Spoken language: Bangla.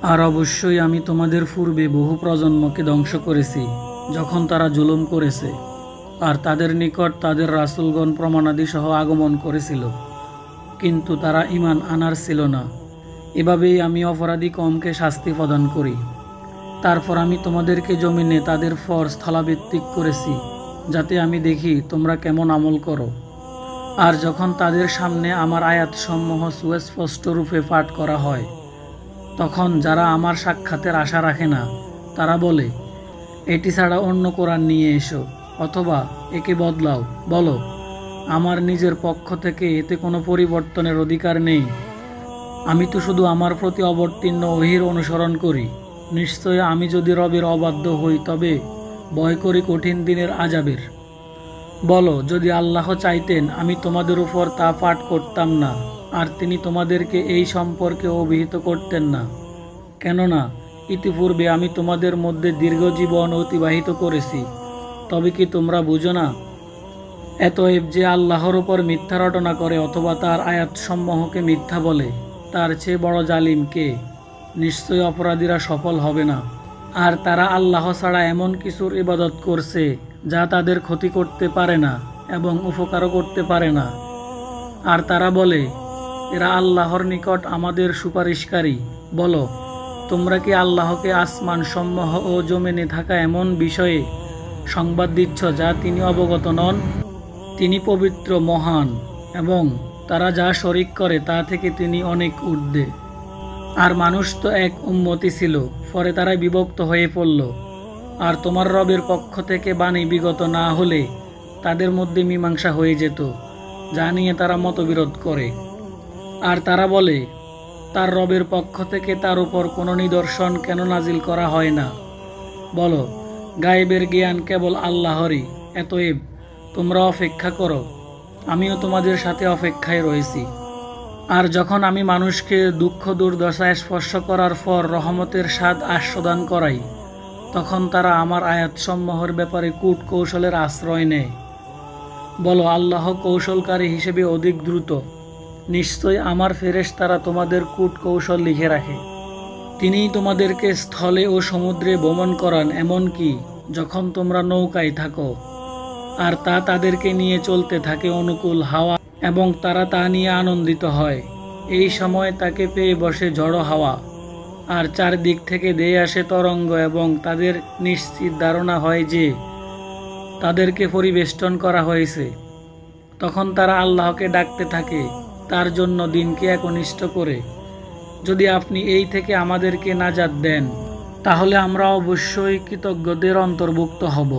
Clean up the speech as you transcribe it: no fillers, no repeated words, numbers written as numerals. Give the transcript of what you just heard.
আর অবশ্যই আমি তোমাদের পূর্বে বহু প্রজন্মকে ধ্বংস করেছি যখন তারা জুলুম করেছে, আর তাদের নিকট তাদের রাসূলগণ প্রমাণাদি সহ আগমন করেছিল, কিন্তু তারা ঈমান আনার ছিল না। এভাবেই আমি অপরাধী কমকে শাস্তি প্রদান করি। তারপর আমি তোমাদেরকে জমিনে তাদের পর স্থলাভিত্তিক করেছি, যাতে আমি দেখি তোমরা কেমন আমল করো। আর যখন তাদের সামনে আমার আয়াতসমূহ সুস্পষ্ট রূপে পাঠ করা হয়, তখন যারা আমার সাক্ষাতের আশা রাখে না তারা বলে, এটি ছাড়া অন্য কোরআন নিয়ে এসো, অথবা একে বদলাও। বলো, আমার নিজের পক্ষ থেকে এতে কোনো পরিবর্তনের অধিকার নেই। আমি তো শুধু আমার প্রতি অবতীর্ণ ওহীর অনুসরণ করি। নিশ্চয় আমি যদি রবের অবাধ্য হই তবে ভয় করি কঠিন দিনের আযাবের। বলো, যদি আল্লাহ চাইতেন আমি তোমাদের উপর তা পাঠ করতাম না, আর তিনি তোমাদেরকে এই সম্পর্কে অভিহিত করতেন না। কেননা ইতিপূর্বে আমি তোমাদের মধ্যে দীর্ঘ জীবন অতিবাহিত করেছি। তবে কি তোমরা বুঝো না? এতএব যে আল্লাহর উপর মিথ্যা রটনা করে অথবা তার আয়াতসমূহকে মিথ্যা বলে, তার চেয়ে বড় জালিম কে? নিশ্চয় অপরাধীরা সফল হবে না। আর তারা আল্লাহ ছাড়া এমন কিছুর ইবাদত করছে যা তাদের ক্ষতি করতে পারে না এবং উপকারও করতে পারে না। আর তারা বলে, এরা আল্লাহর নিকট আমাদের সুপারিশকারী। বলো, তোমরা কি আল্লাহকে আসমান সমূহ ও জমিনে থাকা এমন বিষয়ে সংবাদ দিচ্ছ যা তিনি অবগত নন? তিনি পবিত্র, মহান, এবং তারা যা শরিক করে তা থেকে তিনি অনেক ঊর্ধ্বে। আর মানুষ তো এক উম্মতি ছিল, পরে তারা বিভক্ত হয়ে পড়ল। আর তোমার রবের পক্ষ থেকে বাণী বিগত না হলে তাদের মধ্যে মীমাংসা হয়ে যেত, যা নিয়ে তারা মতবিরোধ করে। আর তারা বলে, তার রবের পক্ষ থেকে তার উপর কোনো নিদর্শন কেন নাজিল করা হয় না? বলো, গায়েবের জ্ঞান কেবল আল্লাহরই। এতএব তোমরা অপেক্ষা করো, আমিও তোমাদের সাথে অপেক্ষায় রয়েছি। আর যখন আমি মানুষকে দুঃখ দুর্দশায় স্পর্শ করার পর রহমতের স্বাদ আস্বাদন করাই, তখন তারা আমার আয়াতসমূহের ব্যাপারে কূট কৌশলের আশ্রয় নেয়। বলো, আল্লাহ কৌশলকারী হিসেবে অধিক দ্রুত। নিশ্চয় আমার ফেরেশতারা তোমাদের কূট কৌশল লিখে রাখে। তিনিই তোমাদেরকে স্থলে ও সমুদ্রে ভ্রমণ করান, এমনকি যখন তোমরা নৌকায় থাকো, আর তা তাদেরকে নিয়ে চলতে থাকে অনুকূল হাওয়া, এবং তারা তা নিয়ে আনন্দিত হয়। এই সময় তাকে পেয়ে বসে ঝড়ো হাওয়া, আর চারদিক থেকে ধেয়ে আসে তরঙ্গ, এবং তাদের নিশ্চিত ধারণা হয় যে তাদেরকে পরিবেষ্টন করা হয়েছে। তখন তারা আল্লাহকে ডাকতে থাকে তার জন্য দিনকে একনিষ্ঠ করে, যদি আপনি এই থেকে আমাদেরকে নাজাত দেন, তাহলে আমরা অবশ্যই কৃতজ্ঞদের অন্তর্ভুক্ত হব।